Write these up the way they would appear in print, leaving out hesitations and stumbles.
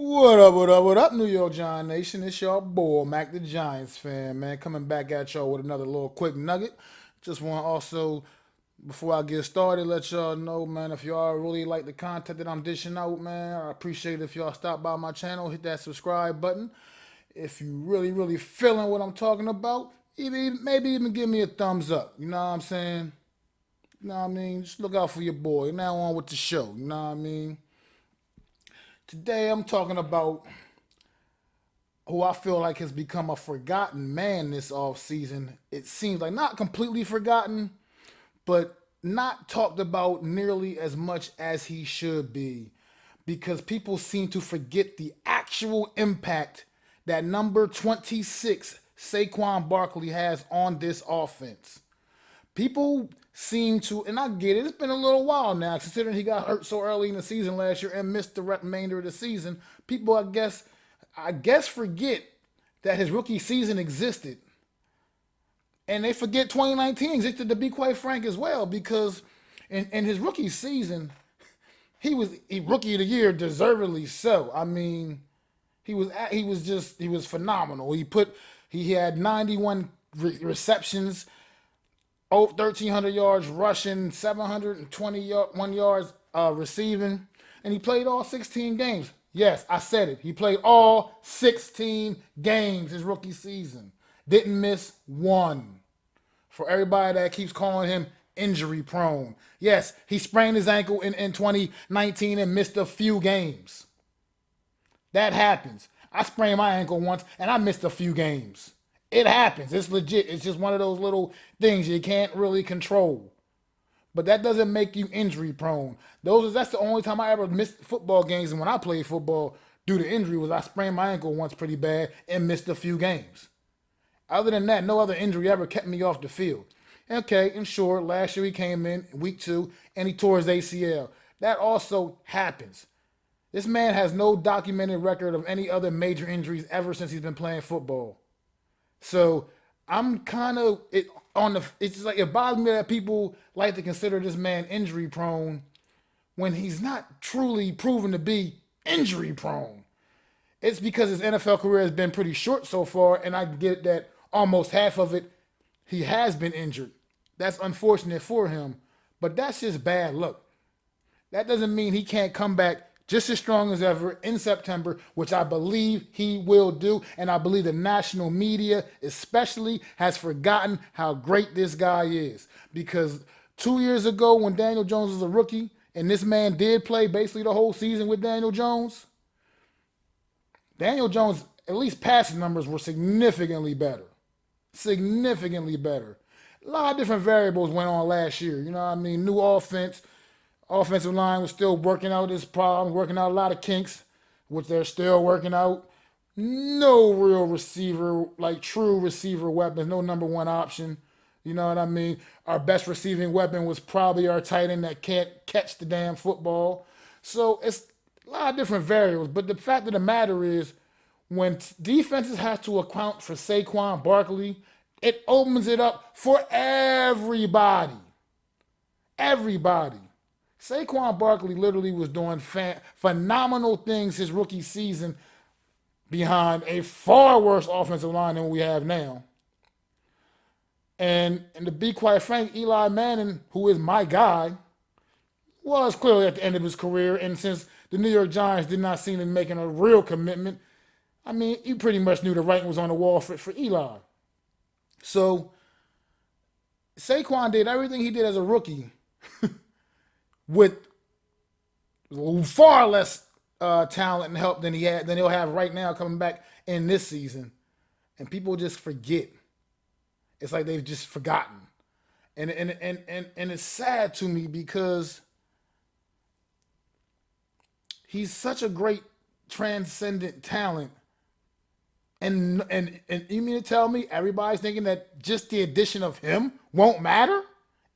What up, New York Giant Nation? It's your boy, Mac the Giants fan, man. Coming back at y'all with another little quick nugget. Just want to also, before I get started, let y'all know, man, if y'all really like the content that I'm dishing out, man, I appreciate it if y'all stop by my channel, hit that subscribe button. If you really feeling what I'm talking about, maybe even give me a thumbs up. You know what I'm saying? You know what I mean? Just look out for your boy. Now on with the show. You know what I mean? Today I'm talking about who I feel like has become a forgotten man this off season. It seems like not completely forgotten, but not talked about nearly as much as he should be because people seem to forget the actual impact that number 26 Saquon Barkley has on this offense. People seem to, and I get it, it's been a little while now, considering he got hurt so early in the season last year and missed the remainder of the season. People, I guess forget that his rookie season existed. And they forget 2019 existed, to be quite frank, as well, because in his rookie season, he rookie of the year, deservedly so. I mean, he was phenomenal. He had 91 receptions, 1,300 yards rushing, 721 yards receiving, and he played all 16 games. Yes, I said it. He played all 16 games his rookie season. Didn't miss one. For everybody that keeps calling him injury prone. Yes, he sprained his ankle in 2019 and missed a few games. That happens. I sprained my ankle once and I missed a few games. It happens. It's legit. It's just one of those little things you can't really control. But that doesn't make you injury prone. That's the only time I ever missed football games, and when I played football due to injury was I sprained my ankle once pretty bad and missed a few games. Other than that, no other injury ever kept me off the field. Okay, and sure, last year he came in week 2 and he tore his ACL. That also happens. This man has no documented record of any other major injuries ever since he's been playing football. So I'm kind of it on the. It's just like it bothers me that people like to consider this man injury prone when he's not truly proven to be injury prone. It's because his NFL career has been pretty short so far, and I get that almost half of it he has been injured. That's unfortunate for him, but that's just bad luck. That doesn't mean he can't come back just as strong as ever in September, which I believe he will do. And I believe the national media, especially, has forgotten how great this guy is. Because 2 years ago, when Daniel Jones was a rookie, and this man did play basically the whole season with Daniel Jones, at least passing numbers were significantly better. Significantly better. A lot of different variables went on last year. You know what I mean? New offense, offensive line was still working out his problems, working out a lot of kinks, which they're still working out. No real receiver, like true receiver weapons, no number one option. You know what I mean? Our best receiving weapon was probably our tight end that can't catch the damn football. So it's a lot of different variables. But the fact of the matter is, when defenses have to account for Saquon Barkley, it opens it up for everybody. Everybody. Saquon Barkley literally was doing phenomenal things his rookie season behind a far worse offensive line than we have now. And to be quite frank, Eli Manning, who is my guy, was clearly at the end of his career. And since the New York Giants did not seem to be making a real commitment, I mean, you pretty much knew the writing was on the wall for Eli. So Saquon did everything he did as a rookie with far less talent and help than he'll have right now coming back in this season, and people just forget. It's like they've just forgotten, and it's sad to me because he's such a great transcendent talent. And you mean to tell me everybody's thinking that just the addition of him won't matter?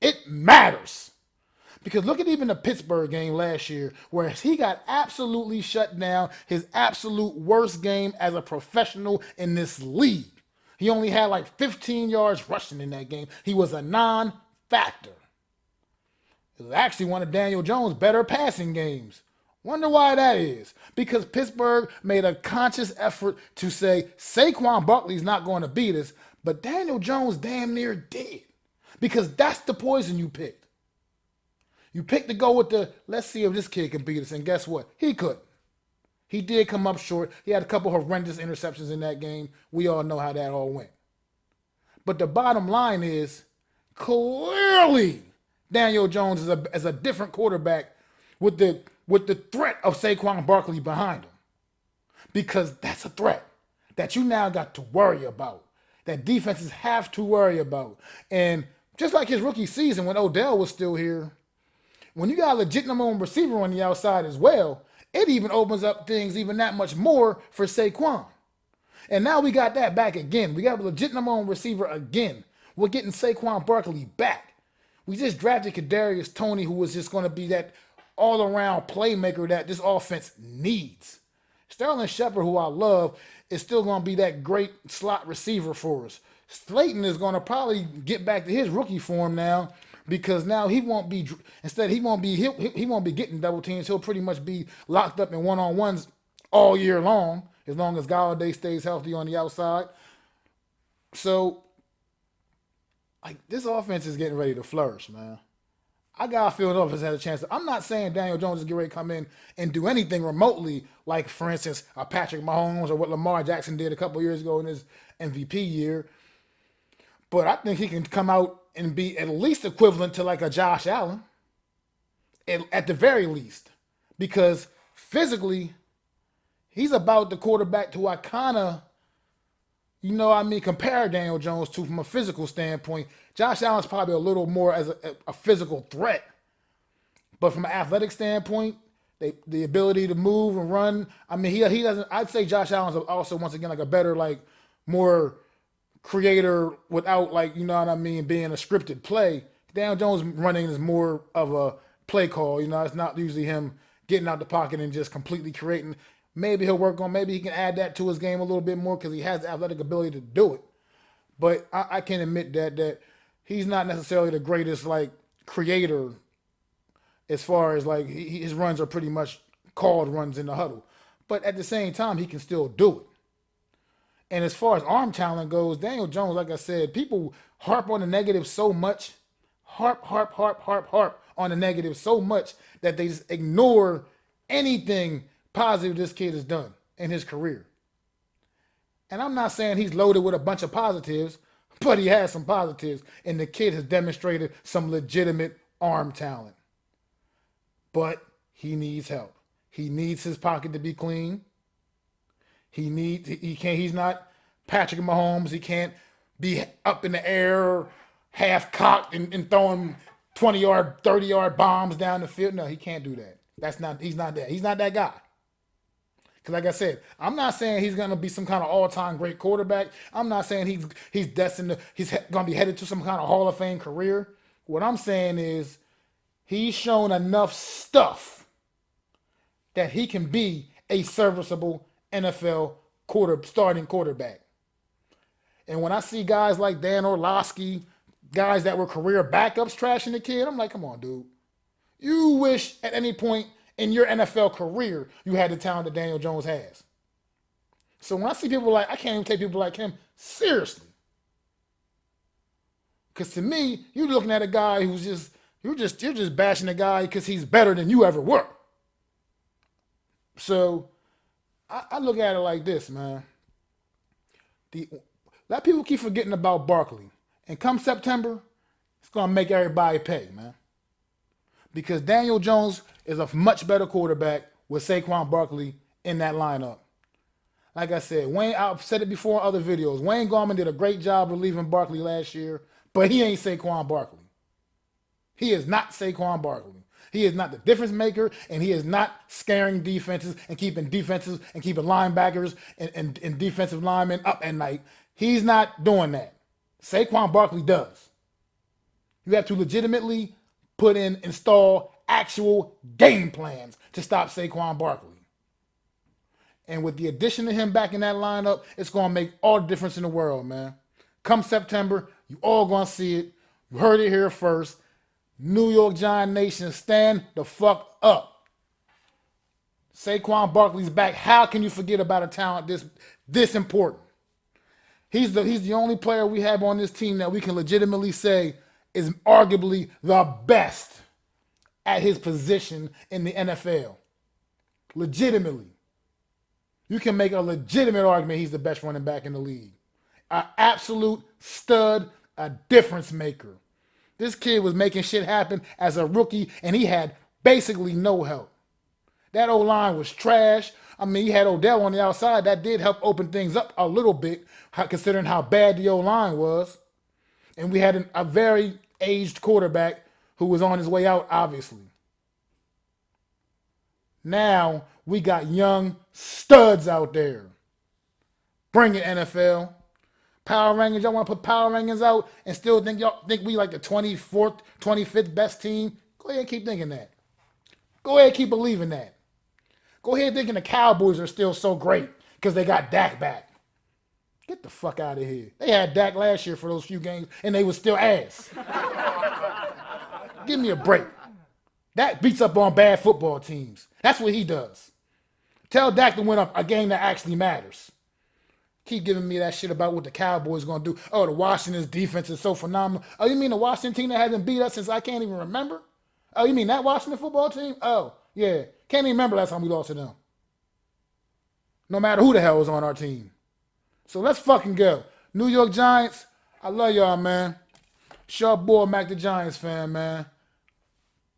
It matters. Because look at even the Pittsburgh game last year, where he got absolutely shut down, his absolute worst game as a professional in this league. He only had like 15 yards rushing in that game. He was a non-factor. It was actually one of Daniel Jones' better passing games. Wonder why that is. Because Pittsburgh made a conscious effort to say Saquon Barkley's not going to beat us, but Daniel Jones damn near did. Because that's the poison you picked. You picked to go with the, let's see if this kid can beat us. And guess what? He couldn't. He did come up short. He had a couple horrendous interceptions in that game. We all know how that all went. But the bottom line is, clearly, Daniel Jones is a different quarterback with the threat of Saquon Barkley behind him. Because that's a threat that you now got to worry about, that defenses have to worry about. And just like his rookie season when Odell was still here, when you got a legit number one receiver on the outside as well, it even opens up things even that much more for Saquon. And now we got that back again. We got a legit number one receiver again. We're getting Saquon Barkley back. We just drafted Kadarius Toney, who was just going to be that all-around playmaker that this offense needs. Sterling Shepard, who I love, is still going to be that great slot receiver for us. Slayton is going to probably get back to his rookie form now, because now he won't be getting double teams. He'll pretty much be locked up in one-on-ones all year long, as long as Golladay stays healthy on the outside. So, like, this offense is getting ready to flourish, man. I got to feel the offense has a chance. I'm not saying Daniel Jones is getting ready to come in and do anything remotely like, for instance, a Patrick Mahomes or what Lamar Jackson did a couple years ago in his MVP year. But I think he can come out and be at least equivalent to like a Josh Allen, at the very least. Because physically, he's about the quarterback who I kind of, compare Daniel Jones to from a physical standpoint. Josh Allen's probably a little more as a physical threat. But from an athletic standpoint, the ability to move and run, he doesn't, I'd say Josh Allen's also, once again, like a better, like, more creator without, like, being a scripted play. Daniel Jones running is more of a play call. It's not usually him getting out the pocket and just completely creating. Maybe maybe he can add that to his game a little bit more because he has the athletic ability to do it. But I can admit that he's not necessarily the greatest, like, creator as far as, like, his runs are pretty much called runs in the huddle. But at the same time, he can still do it. And as far as arm talent goes, Daniel Jones, like I said, people harp on the negative so much, harp on the negative so much that they just ignore anything positive this kid has done in his career. And I'm not saying he's loaded with a bunch of positives, but he has some positives, and the kid has demonstrated some legitimate arm talent. But he needs help. He needs his pocket to be clean. He's not Patrick Mahomes. He can't be up in the air, half cocked and throwing 20-yard, 30-yard bombs down the field. No, he can't do that. He's not that guy. Because like I said, I'm not saying he's going to be some kind of all-time great quarterback. I'm not saying he's destined he's going to be headed to some kind of Hall of Fame career. What I'm saying is he's shown enough stuff that he can be a serviceable NFL starting quarterback. And when I see guys like Dan Orlovsky, guys that were career backups trashing the kid, I'm like, come on, dude. You wish at any point in your NFL career you had the talent that Daniel Jones has. So when I see people like, I can't even take people like him seriously. Because to me, you're looking at a guy who's you're just bashing the guy because he's better than you ever were. So I look at it like this, man. Let people keep forgetting about Barkley. And come September, it's going to make everybody pay, man. Because Daniel Jones is a much better quarterback with Saquon Barkley in that lineup. Like I said, I've said it before in other videos. Wayne Gallman did a great job relieving Barkley last year, but he ain't Saquon Barkley. He is not Saquon Barkley. He is not the difference maker, and he is not scaring defenses and keeping linebackers and defensive linemen up at night. He's not doing that. Saquon Barkley does. You have to legitimately install actual game plans to stop Saquon Barkley. And with the addition of him back in that lineup, it's going to make all the difference in the world, man. Come September, you all going to see it. You heard it here first. New York Giant Nation, stand the fuck up. Saquon Barkley's back. How can you forget about a talent this important? He's the only player we have on this team that we can legitimately say is arguably the best at his position in the NFL. Legitimately. You can make a legitimate argument he's the best running back in the league. An absolute stud, a difference maker. This kid was making shit happen as a rookie, and he had basically no help. That O-line was trash. I mean, he had Odell on the outside. That did help open things up a little bit, considering how bad the O-line was. And we had a very aged quarterback who was on his way out, obviously. Now we got young studs out there. Bring it, NFL. Power rankings, y'all want to put power rankings out and still think we like the 24th, 25th best team? Go ahead and keep thinking that. Go ahead and keep believing that. Go ahead thinking the Cowboys are still so great because they got Dak back. Get the fuck out of here. They had Dak last year for those few games and they was still ass. Give me a break. Dak beats up on bad football teams. That's what he does. Tell Dak to win a game that actually matters. Keep giving me that shit about what the Cowboys going to do. Oh, the Washington's defense is so phenomenal. Oh, you mean the Washington team that hasn't beat us since I can't even remember? Oh, you mean that Washington football team? Oh, yeah. Can't even remember last time we lost to them. No matter who the hell was on our team. So let's fucking go. New York Giants, I love y'all, man. It's your boy, Mac the Giants fan, man.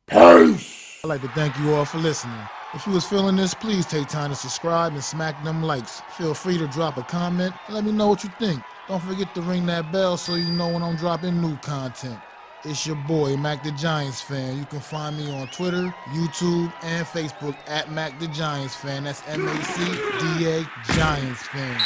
Peace! I'd like to thank you all for listening. If you was feeling this, please take time to subscribe and smack them likes. Feel free to drop a comment and let me know what you think. Don't forget to ring that bell so you know when I'm dropping new content. It's your boy, Mac the Giants fan. You can find me on Twitter, YouTube, and Facebook at Mac the Giants fan. That's MACDA Giants fan.